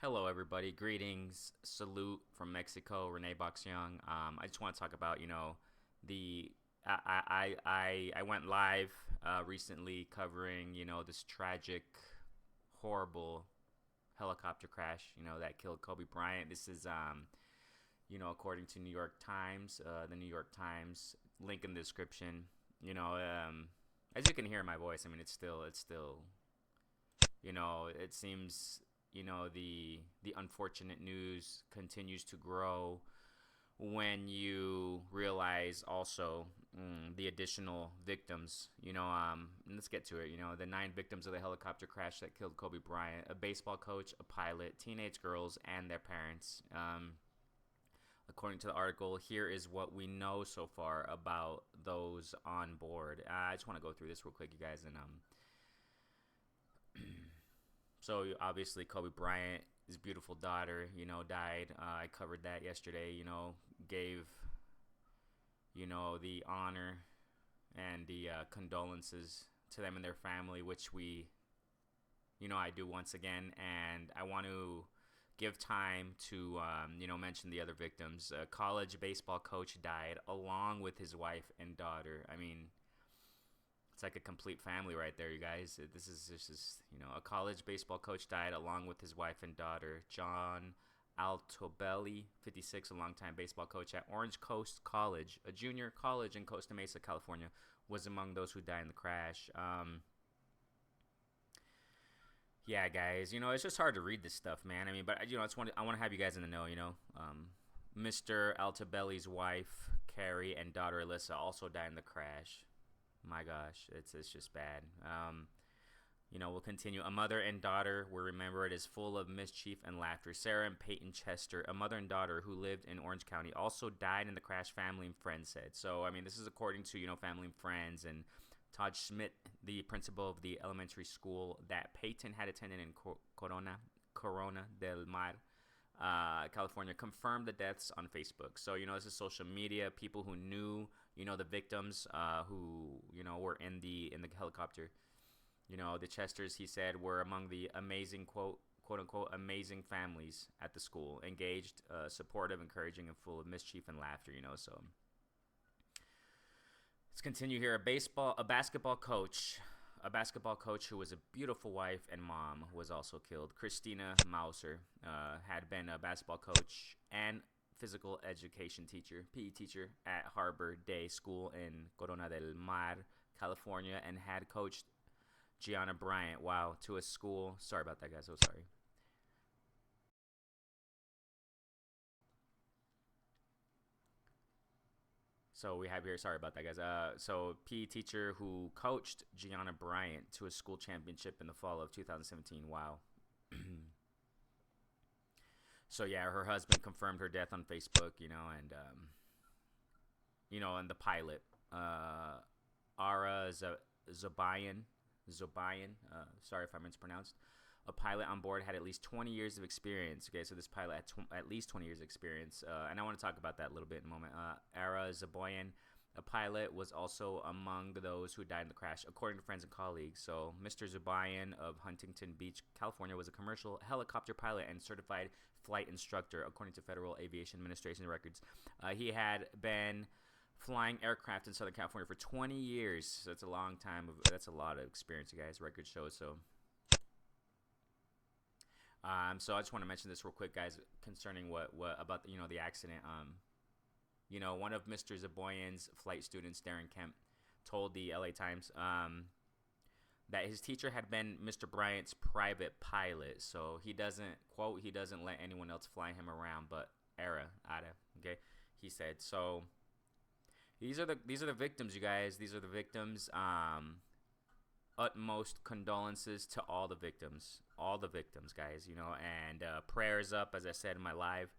Hello, everybody. Greetings. Salute from Mexico. Renee Box Young. I just want to talk about, the I went live recently covering, this tragic, horrible helicopter crash, that killed Kobe Bryant. This is, according to New York Times, the New York Times. Link in the description. As you can hear in my voice, I mean, it's still, it seems the unfortunate news continues to grow when you realize also the additional victims. Let's get to it. The 9 victims of the helicopter crash that killed Kobe Bryant: a baseball coach, a pilot, teenage girls, and their parents. According to the article, here is what we know so far about those on board. I just want to go through this real quick, you guys, and So obviously Kobe Bryant, his beautiful daughter, died. I covered that yesterday. Gave the honor and the condolences to them and their family, which I do once again. And I want to give time to mention the other victims. A college baseball coach died along with his wife and daughter. I mean, it's like a complete family right there, you guys. This is a college baseball coach died along with his wife and daughter. John Altobelli, 56, a longtime baseball coach at Orange Coast College, a junior college in Costa Mesa, California, was among those who died in the crash. Yeah, guys, it's just hard to read this stuff, man. I mean, but I want to have you guys in the know. Mr. Altobelli's wife, Keri, and daughter Alyssa also died in the crash. My gosh, it's just bad. We'll continue. A mother and daughter were remembered as full of mischief and laughter. Sara and Payton Chester, a mother and daughter who lived in Orange County, also died in the crash, family and friends said. So, I mean, this is according to, family and friends. And Todd Schmidt, the principal of the elementary school that Payton had attended in Corona del Mar, California, confirmed the deaths on Facebook. So, this is social media. People who knew, the victims who, were in the helicopter. The Chesters, he said, were among the amazing, quote unquote, amazing families at the school. Engaged, supportive, encouraging, and full of mischief and laughter, So let's continue here. A basketball coach who was a beautiful wife and mom was also killed. Christina Mouser had been a basketball coach and physical education teacher, PE teacher at Harbor Day School in Corona del Mar, California, and had coached Gianna Bryant, to a school. Sorry about that, guys. So sorry. So we have here, sorry about that, guys. So PE teacher who coached Gianna Bryant to a school championship in the fall of 2017. Wow. So yeah, her husband confirmed her death on Facebook, and the pilot, Zobayan, sorry if I mispronounced. A pilot on board had at least 20 years of experience. Okay, so this pilot had at least 20 years of experience, and I want to talk about that a little bit in a moment. Zobayan, a pilot, was also among those who died in the crash, according to friends and colleagues. So Mr. Zobayan of Huntington Beach, California, was a commercial helicopter pilot and certified flight instructor, according to Federal Aviation Administration records. He had been flying aircraft in Southern California for 20 years. So that's a long time. That's a lot of experience, you guys. Record shows. So I just want to mention this real quick, guys, concerning what about the accident. One of Mr. Zobayan's flight students, Darin Kemp, told the LA Times that his teacher had been Mr. Bryant's private pilot. So he doesn't let anyone else fly him around, but okay, he said. So these are the victims, you guys. These are the victims. Utmost condolences to all the victims, guys. And prayers up, as I said in my live.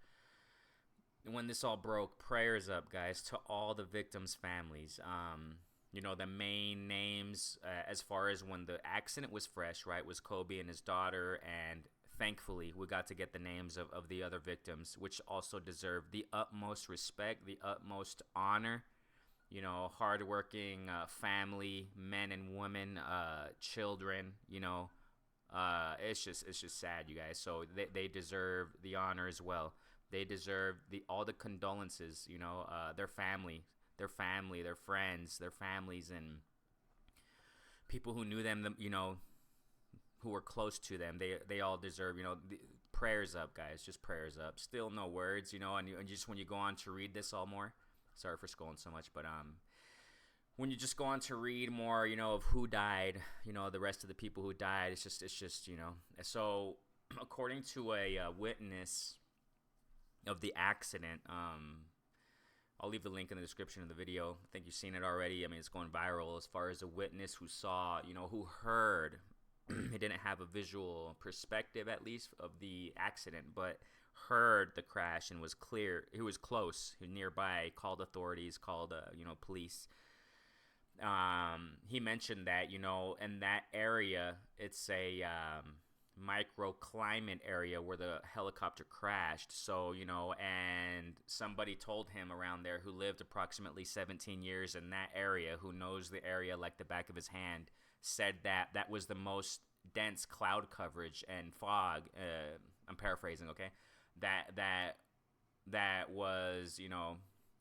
When this all broke, prayers up, guys, to all the victims' families. The main names, as far as when the accident was fresh, right, was Kobe and his daughter, and thankfully we got to get the names of the other victims, which also deserve the utmost respect, the utmost honor. Hardworking family, men and women, children, It's just sad, you guys. So they deserve the honor as well. They deserve all the condolences. Their family, their friends, their families, and people who knew them. Who were close to them. They all deserve. Prayers up, guys. Just prayers up. Still no words. And just when you go on to read this all more. Sorry for scrolling so much, but when you just go on to read more, of who died, the rest of the people who died, it's just. So, according to a witness of the accident, I'll leave the link in the description of the video. I think you've seen it already. I mean, it's going viral. As far as a witness who saw, who heard, he didn't have a visual perspective, at least, of the accident, but heard the crash and was clear. He was close, he was nearby, called authorities, called police. He mentioned that in that area, it's a microclimate area where the helicopter crashed. So and somebody told him around there who lived approximately 17 years in that area, who knows the area like the back of his hand, said that was the most dense cloud coverage and fog. I'm paraphrasing, okay? That was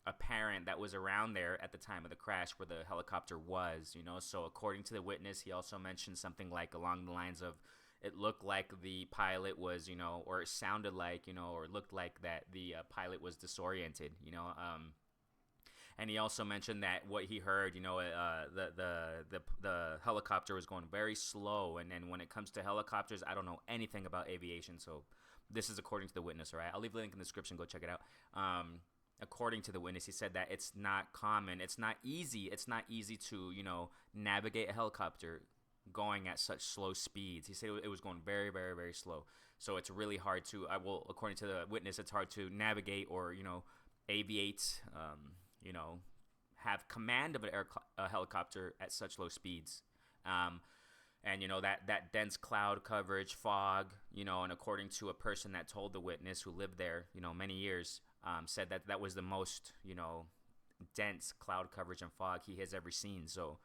apparent, that was around there at the time of the crash where the helicopter was. So according to the witness, he also mentioned something like along the lines of, it looked like the pilot was, or it sounded like, or it looked like that the pilot was disoriented, and he also mentioned that what he heard, the helicopter was going very slow. And then when it comes to helicopters, I don't know anything about aviation, so this is according to the witness, all right? I'll leave the link in the description. Go check it out. According to the witness, he said that it's not common. It's not easy to, navigate a helicopter going at such slow speeds. He said it was going very, very, very slow. So it's really hard to, according to the witness, it's hard to navigate or, aviate, have command of a helicopter at such low speeds. And that dense cloud coverage, fog, and according to a person that told the witness who lived there, many years, said that was the most, dense cloud coverage and fog he has ever seen. So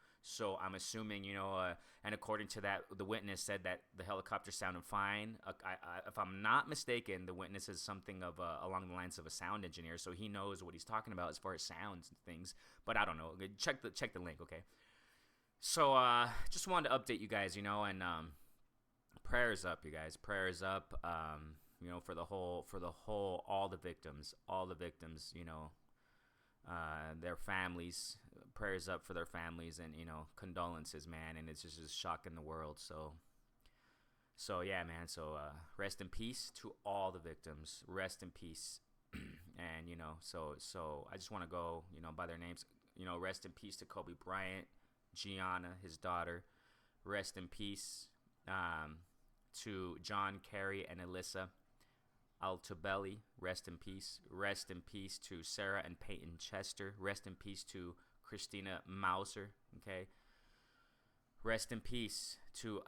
I'm assuming, and according to that, the witness said that the helicopter sounded fine. If I'm not mistaken, the witness is something of along the lines of a sound engineer, so he knows what he's talking about as far as sounds and things. But I don't know. Check the link, okay? So just wanted to update you guys, and prayers up, you guys. Prayers up, for the whole, all the victims, their families. Prayers up for their families, and condolences, man. And it's just shocking the world. So yeah, man. So rest in peace to all the victims. Rest in peace. And so I just want to go, by their names. Rest in peace to Kobe Bryant, Gianna, his daughter. Rest in peace to John, Keri, and Alyssa. Altobelli, rest in peace. Rest in peace to Sara and Payton Chester. Rest in peace to Christina Mouser, okay? Rest in peace to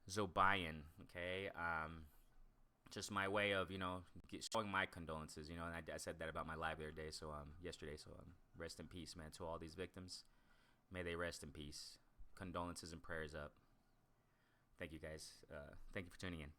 Zobayan, okay? Just my way of, showing my condolences, and I said that about my live the other day, yesterday, rest in peace, man, to all these victims. May they rest in peace. Condolences and prayers up. Thank you, guys. Thank you for tuning in.